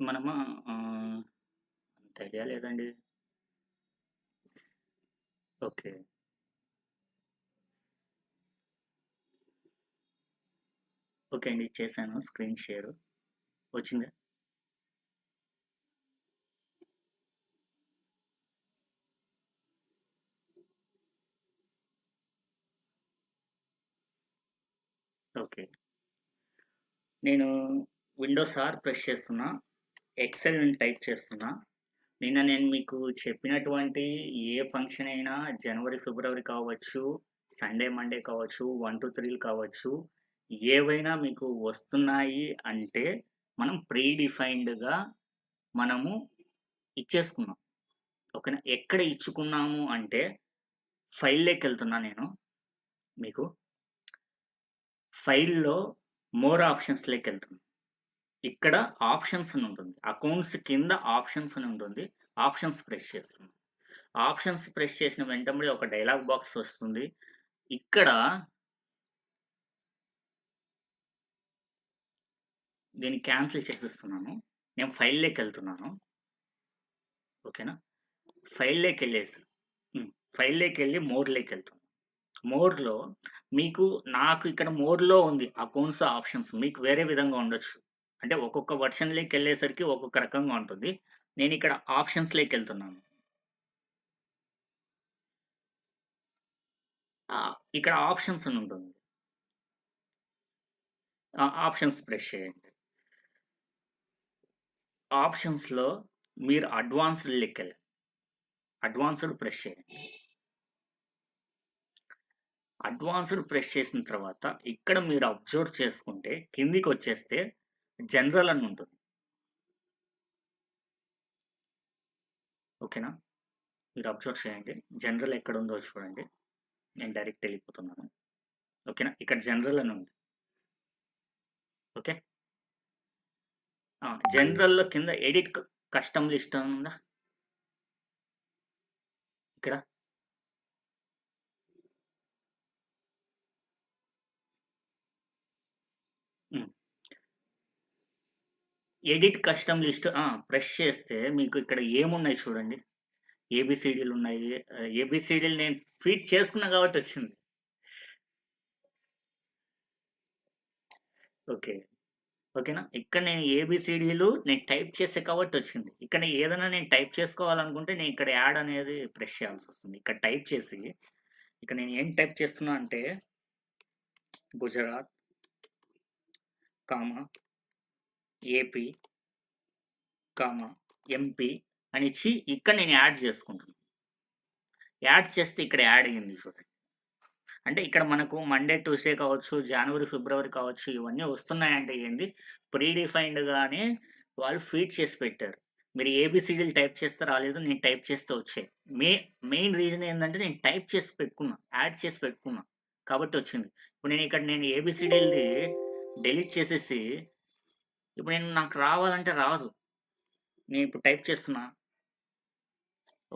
మనము అంత ఐడియా లేదండి. ఓకే. ఓకే అండి. చేశాను స్క్రీన్ షేరు. వచ్చిందా? ఓకే. నేను విండోస్ ఆర్ ప్రెస్ చేస్తున్నా. ఎక్సెల్ టైప్ చేస్తున్నా. నిన్న నేను మీకు చెప్పినటువంటి ఏ ఫంక్షన్ అయినా జనవరి, ఫిబ్రవరి కావచ్చు, సండే, మండే కావచ్చు, 1-3లు కావచ్చు, ఏవైనా మీకు వస్తున్నాయి అంటే మనం ప్రీ డిఫైన్డ్‌గా మనము ఇచ్చేసుకున్నాం. ఓకేనా? ఎక్కడ ఇచ్చుకున్నాము అంటే ఫైల్‌లోకెళ్తున్నా నేను మీకు. ఫైల్‌లో మోర్ ఆప్షన్స్‌లోకెళ్తున్నా. ఇక్కడ ఆప్షన్స్ అని ఉంటుంది. అకౌంట్స్ కింద ఆప్షన్స్ అని ఉంటుంది. ఆప్షన్స్ ప్రెస్ చేస్తున్నా. ఆప్షన్స్ ప్రెస్ చేసిన వెంటనే ఒక డైలాగ్ బాక్స్ వస్తుంది. ఇక్కడ దీన్ని క్యాన్సిల్ చేసేస్తున్నాను. నేను ఫైల్‌లోకెళ్తున్నాను. ఓకేనా? ఫైల్‌లోకెళ్ళేసి హ్మ్. ఫైల్‌లోకెళ్ళి మోర్‌లోకెళ్తున్నా. మోర్‌లో మీకు నాకు ఇక్కడ మోర్‌లో ఉంది అకౌంట్స్ ఆప్షన్స్. మీకు వేరే విధంగా ఉండొచ్చు. అంటే ఒక్కొక్క వెర్షన్‌లోకెళ్ళేసరికి ఒక్కొక్క రకంగా ఉంటుంది. నేనిక్కడ ఆప్షన్స్‌లోకెళ్తున్నాను. ఇక్కడ ఆప్షన్స్ అని ఉంటుంది. ఆప్షన్స్ ప్రెస్ చేయండి. ఆప్షన్స్‌లో మీరు అడ్వాన్స్‌డ్‌లోకెళ్ళండి. అడ్వాన్స్‌డ్ ప్రెస్ చేయండి. అడ్వాన్స్‌డ్ ప్రెస్ చేసిన తర్వాత ఇక్కడ మీరు అబ్జర్వ్ చేసుకుంటే కిందికొచ్చేస్తే జనరల్ అని ఉంటుంది. ఓకేనా? మీరు అబ్జర్వ్ చేయండి. జనరల్ ఎక్కడుందో చూడండి. నేను డైరెక్ట్ ఎళ్ళిపోతున్నాను. ఓకేనా? ఇక్కడ జనరల్ అని ఉంది. ఓకే. జనరల్‌లో కింద ఎడిట్ కస్టమ్ లిస్ట్ అని ఉందా? ఇక్కడ. హ్మ్. ఎడిట్ కస్టమ్ లిస్ట్ ప్రెస్ చేస్తే మీకు ఇక్కడ ఏమున్నాయి చూడండి. ఏబీసీడీలున్నాయి. ఏబీసీడీలు నేను ఫీడ్ చేసుకున్నా కాబట్టి వచ్చింది. ఓకే. ఓకేనా? ఇక్కడ నేను ఏబీసీడీలు నేను టైప్ చేసా కాబట్టి వచ్చింది. ఇక్కడ ఏదైనా నేను టైప్ చేసుకోవాలనుకుంటే నేను ఇక్కడ యాడ్ అనేది ప్రెస్ చేయాల్సొస్తుంది. ఇక్కడ టైప్ చేసి ఇక్కడ నేను ఏం టైప్ చేస్తున్నా అంటే Gujarat, comma, AP, comma, MP అని ఇచ్చి ఇక్కడ నేను యాడ్ చేసుకుంటున్నా. యాడ్ చేస్తే ఇక్కడ యాడ్ అయ్యింది చూడండి. అంటే ఇక్కడ మనకు మండే, ట్యూస్‌డే కావచ్చు, జనవరి, ఫిబ్రవరి కావచ్చు ఇవన్నీ వస్తున్నాయంటే ఏంది ప్రీ డిఫైన్డ్‌గానే వాళ్ళు ఫీడ్ చేసి పెట్టారు. మీరు ఏబీసీడీలు టైప్ చేస్తే రాలేదు. నేను టైప్ చేస్తే వచ్చాయి. మెయిన్ రీజన్ ఏందంటే నేను టైప్ చేసి పెట్టుకున్నా. యాడ్ చేసి పెట్టుకున్నా. కాబట్టి వచ్చింది. ఇప్పుడు నేను ఏబీసీడీలది డెలీట్ చేసేసి ఇప్పుడు నాకు రావాలంటే రాదు. నేను ఇప్పుడు టైప్ చేస్తున్నా.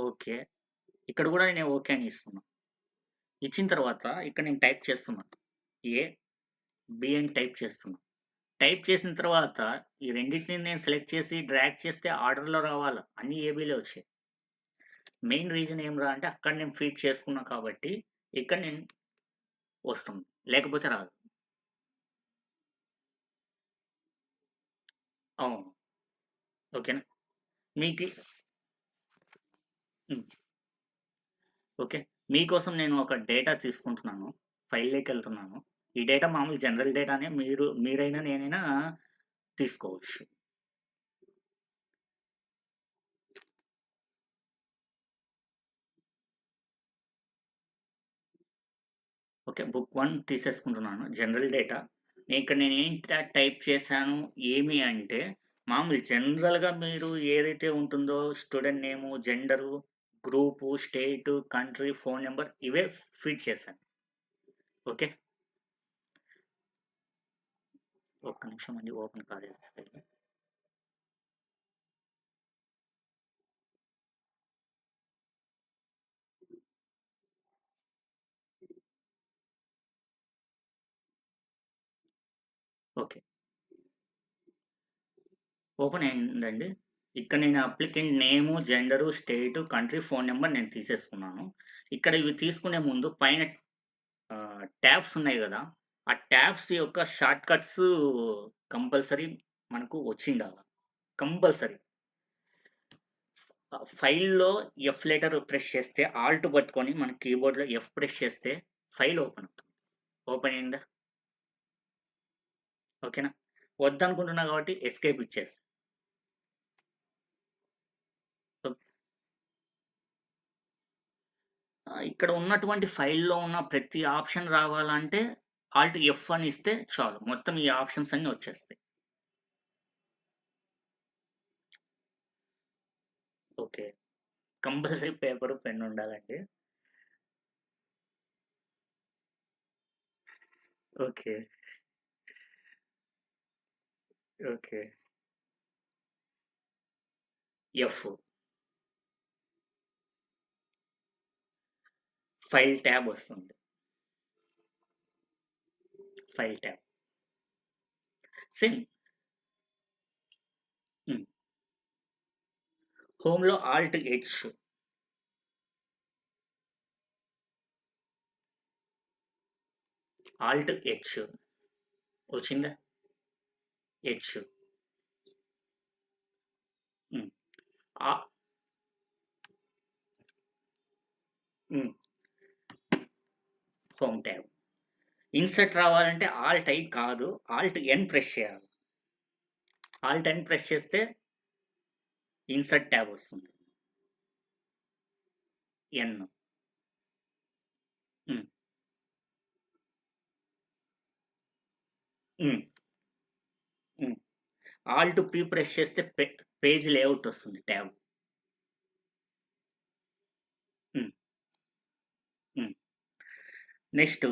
ఓకే. ఇక్కడ కూడా నేను ఓకే అని ఇస్తున్నా. ఇచ్చిన తర్వాత ఇక్కడ నేను టైప్ చేస్తున్నా. ఏ, బి అని టైప్ చేస్తున్నా. టైప్ చేసిన తర్వాత ఈ రెండిటిని నేను సెలెక్ట్ చేసి డ్రాగ్ చేస్తే ఆర్డర్‌లో రావాల. అన్నీ ఏబీలే వచ్చాయి. మెయిన్ రీజన్ ఏమిరా అంటే అక్కడ నేను ఫీడ్ చేసుకున్నా కాబట్టి ఇక్కడ నేను వస్తుంది. లేకపోతే రాదు. అవును. ఓకేనా? మీకి హ్మ్. ఓకే. మీకోసం నేను ఒక డేటా తీసుకుంటున్నాను. ఫైల్‌లోకెళ్తున్నాను. ఈ డేటా మామూలు జనరల్ డేటానే మీరైనా నేనైనా తీసుకోవచ్చు. ఓకే. బుక్ 1 తీసేసుకుంటున్నాను. General data. ఇక్కడ నేనేం టైప్ చేశాను ఏమి అంటే, మామూలు జనరల్‌గా మీరు ఏదైతే ఉంటుందో స్టూడెంట్ నేము, జెండరు, గ్రూపు, స్టేటు, కంట్రీ, ఫోను నంబర్ ఇవే ఫీడ్ చేశాను. ఓకే. ఒక్క నిమిషం అండి ఓపెన్ కాలేదు ఫైల్. ఓకే. ఓపెన్ అయిందండి. ఇక్కడ నేను అప్లికెంట్ నేము, జెండరు, స్టేటు, కంట్రీ, ఫోన్ నంబర్ నేను తీసేసుకున్నాను. ఇక్కడ ఇవి తీసుకునే ముందు పైన ట్యాబ్స్ ఉన్నాయి గదా! ఆ ట్యాబ్స్ యొక్క షార్ట్ కట్స్ కంపల్సరీ మనకు వచ్చిండాల. కంపల్సరీ. ఫైల్‌లో ఎఫ్ లెటర్ ప్రెస్ చేస్తే ఆల్ట్ పట్టుకొని మన కీబోర్డ్‌లో ఎఫ్ ప్రెస్ చేస్తే ఫైల్ ఓపెన్ అవుతుంది. ఓపెన్ అయిందా? ఓకేనా? వద్దనుకుంటున్నా కాబట్టి ఎస్కేప్ ఇచ్చేసా. ఇక్కడ ఉన్నటువంటి ఫైల్‌లో ఉన్న ప్రతి ఆప్షన్ రావాలంటే ఆల్ట్ ఎఫ్ అని ఇస్తే చాలు. మొత్తం ఈ ఆప్షన్స్ అన్నీ వచ్చేస్తాయి. ఓకే. కంపల్సరీ పేపరు, పెన్ ఉండాలండి. Okay. Okay. F. File tab వస్తుంది. File tab. సేమ్. హ్మ్. హోమ్‌లో ఆల్ట్ హెచ్. Alt H. వచ్చిందా? హెచ్. హ్మ్. ఆ హ్మ్. Home tab. ఇన్సర్ట్ రావాలంటే ఆల్ట్ ఐ కాదు. ఆల్ట్ ఎన్ ప్రెస్ చేయాలి. ఆల్ట్ ఎన్ ప్రెస్ చేస్తే insert tab వస్తుంది. N. Hmm. Hmm. Hmm. Alt P press చేస్తే page layout వస్తుంది ట్యాబ్. హ్మ్. హ్మ్. నెక్స్ట్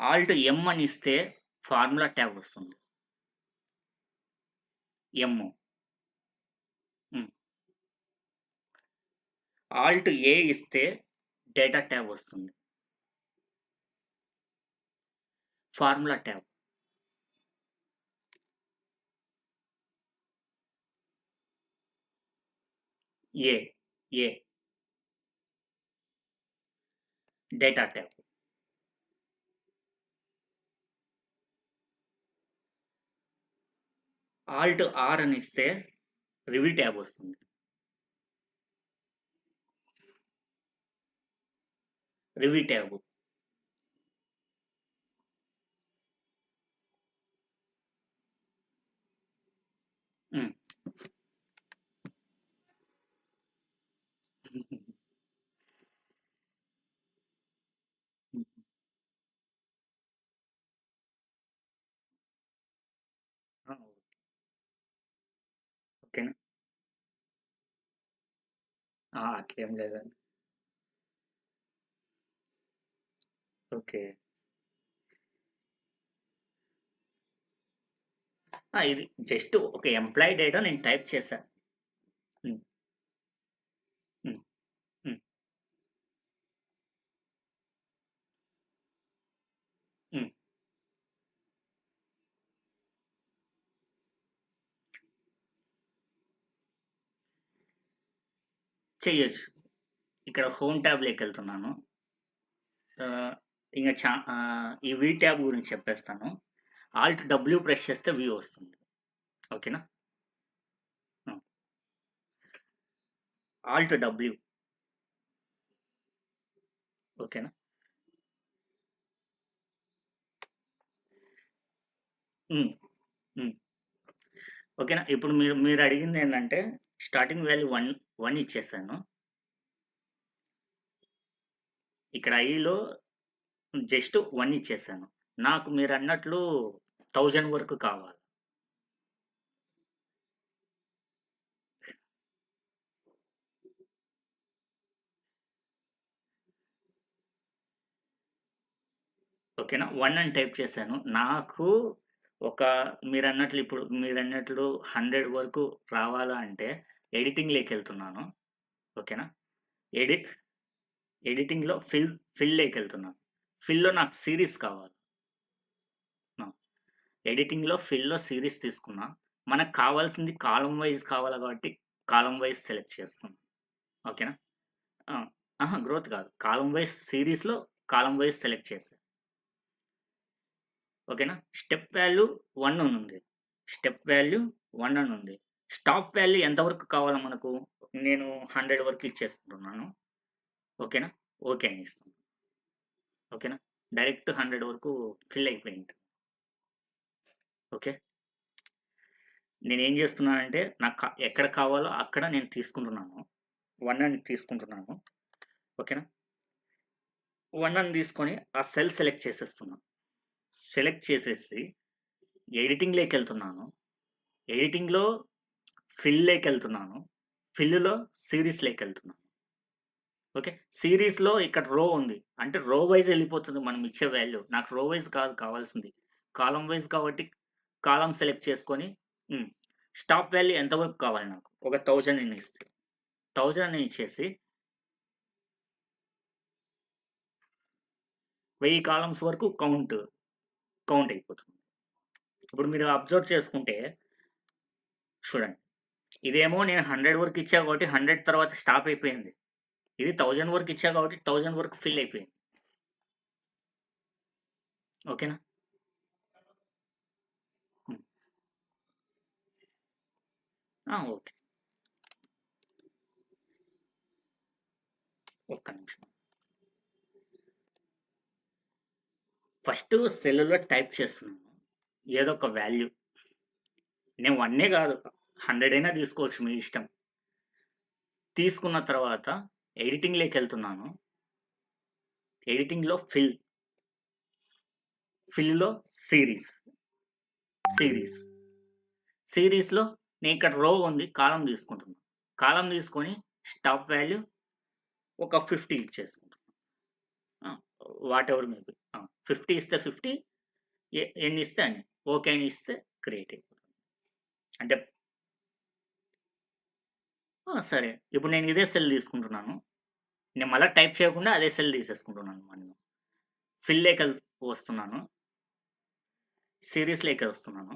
ఆల్ట్ ఎం అని ఇస్తే ఫార్ములా ట్యాబ్ వస్తుంది. ఎమ్. హ్మ్. ఆల్ట్ ఏ ఇస్తే డేటా ట్యాబ్ వస్తుంది. Formula tab. A. A. Data tab. Alt R అని ఇస్తే రివ్యూ ట్యాబ్ వస్తుంది. Review tab. హ్మ్. హ్మ్. ఆ! ఓకేనా? అట్లేం లేదండి. ఓకే. ఇది జస్ట్ ఒక ఎంప్లాయీ డేటా నేను టైప్ చేశా. హ్మ్. హ్మ్. హ్మ్. హ్మ్. చెయ్యొచ్చు. ఇక్కడ హోమ్ ట్యాబ్‌లోకెళ్తున్నాను. ఇంగ ఈ వి ట్యాబ్ గురించి చెప్పేస్తాను. ఆల్ట్ డబ్ల్యూ ప్రెస్ చేస్తే వ్యూ వస్తుంది. ఓకేనా? హ్మ్. Alt W. ఓకేనా? హ్మ్. హ్మ్. ఓకేనా? ఇప్పుడు మీరు అడిగిందేందంటే స్టార్టింగ్ వాల్యూ 1 ఇచ్చేసాను. ఇక్కడ ఐలో జస్ట్ 1 ఇచ్చేసాను. నాకు మీరన్నట్లు 1000 వరకు కావాలి. ఓకేనా? 1 అని టైప్ చేశాను. నాకు ఒక మీరన్నట్లు 100 వరకు రావాలా అంటే ఎడిటింగ్‌లోకెళ్తున్నాను. ఓకేనా? ఎడి ఎడిటింగ్‌లో ఫిల్‌లోకెళ్తున్నాను. ఫిల్‌లో నాకు సీరీస్ కావాలి. ఆ! ఎడిటింగ్‌లో ఫిల్‌లో సీరీస్ తీసుకున్నా. మనకు కావాల్సింది కాలమ్ వైజ్ కావాలి కాబట్టి కాలమ్ వైజ్ సెలెక్ట్ చేస్తాం. ఓకేనా? ఆ! అహా! గ్రోత్ కాదు. కాలమ్ వైజ్ సీరీస్‌లో కాలమ్ వైజ్ సెలెక్ట్ చేశా. ఓకేనా? స్టెప్ వాల్యూ 1 అని ఉంది. స్టెప్ వాల్యూ 1 అని ఉంది. స్టాప్ వాల్యూ ఎంతవరకు కావాలా మనకు? నేను 100 వరకు ఇచ్చేసుకుంటున్నాను. ఓకేనా? ఓకే అని ఇస్తాను. ఓకేనా? డైరెక్ట్ 100 వరకు ఫిల్ అయిపోయింది. ఓకే. నేనేం చేస్తున్నానంటే నాకు ఎక్కడ కావాలో అక్కడ నేను తీసుకుంటున్నాను. 1 అని తీసుకుంటున్నాను. ఓకేనా? 1 అని తీసుకొని ఆ సెల్ సెలెక్ట్ చేసేస్తున్నాను. సెలెక్ట్ చేసేసి ఎడిటింగ్‌లోకెళ్తున్నాను. ఎడిటింగ్‌లో ఫిల్‌లోకెళ్తున్నాను. ఫిల్‌లో సీరీస్‌లోకెళ్తున్నాను. ఓకే. సీరీస్‌లో ఇక్కడ రో ఉంది. అంటే రో వైస్ ఎళ్ళిపోతుంది మనం ఇచ్చే వాల్యూ. నాకు రో వైస్ కాదు కావాల్సింది. కాలమ్ వైస్ కాబట్టి కాలమ్ సెలెక్ట్ చేసుకొని హ్మ్. స్టాప్ వాల్యూ ఎంతవరకు కావాలి నాకు? ఒక 1000 అని ఇస్తే. 1000 అని ఇచ్చేసి 1000 కాలమ్స్ వరకు కౌంట్ అయిపోతుంది. ఇప్పుడు మీరు అబ్జర్వ్ చేసుకుంటే చూడండి. ఇదేమో నేను 100 వరకు ఇచ్చా కాబట్టి 100 తర్వాత స్టాప్ అయిపోయింది. ఇది 1000 వరకు ఇచ్చా కాబట్టి 1000 వరకు ఫిల్ అయిపోయింది. ఓకేనా? హ్మ్. ఓకే. ఒక్క నిమిషం. ఫస్ట్ సెల్లులో టైప్ చేస్తున్నాను. ఏదో ఒక వాల్యూ. నేను 1 కాదు 100 అయినా తీసుకోవచ్చు మీ ఇష్టం. తీసుకున్న తర్వాత ఎడిటింగ్‌లోకెళ్తున్నాను. ఎడిటింగ్‌లో ఫిల్‌లో సీరీస్. సీరీస్. సీరీస్‌లో నేను ఇక్కడ రో ఉంది. కాలమ్ తీసుకుంటున్నా. కాలమ్ తీసుకొని స్టాప్ వాల్యూ ఒక 50 ఇచ్చేసుకుంటున్నా. ఆ! Whatever maybe. 50 ఇస్తే 50 ఎన్ని ఇస్తే అన్ని. ఓకే అని ఇస్తే క్రియేట్ అయిపోతుంది. అంటే సరే. ఇప్పుడు నేను ఇదే సెల్ తీసుకుంటున్నాను. నేను మళ్ళా టైప్ చేయకుండా అదే సెల్ తీసేసుకుంటున్నాను మళ్ళీ. ఫిల్‌లోకి వస్తున్నాను. సీరీస్‌లోకి వస్తున్నాను.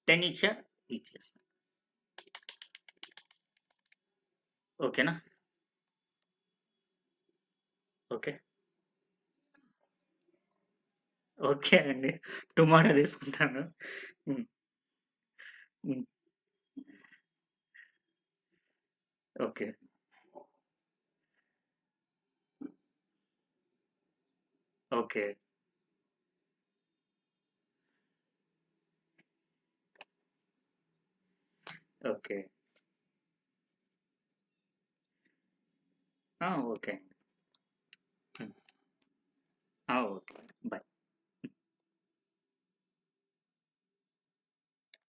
10 ఇచ్చేస్తా. ఓకేనా? ఓకే. ఓకే అండి. టుమారో తీసుకుంటాను. హ్మ్. హ్మ్. ఓకే. ఓకే. ఓకే. ఓకే.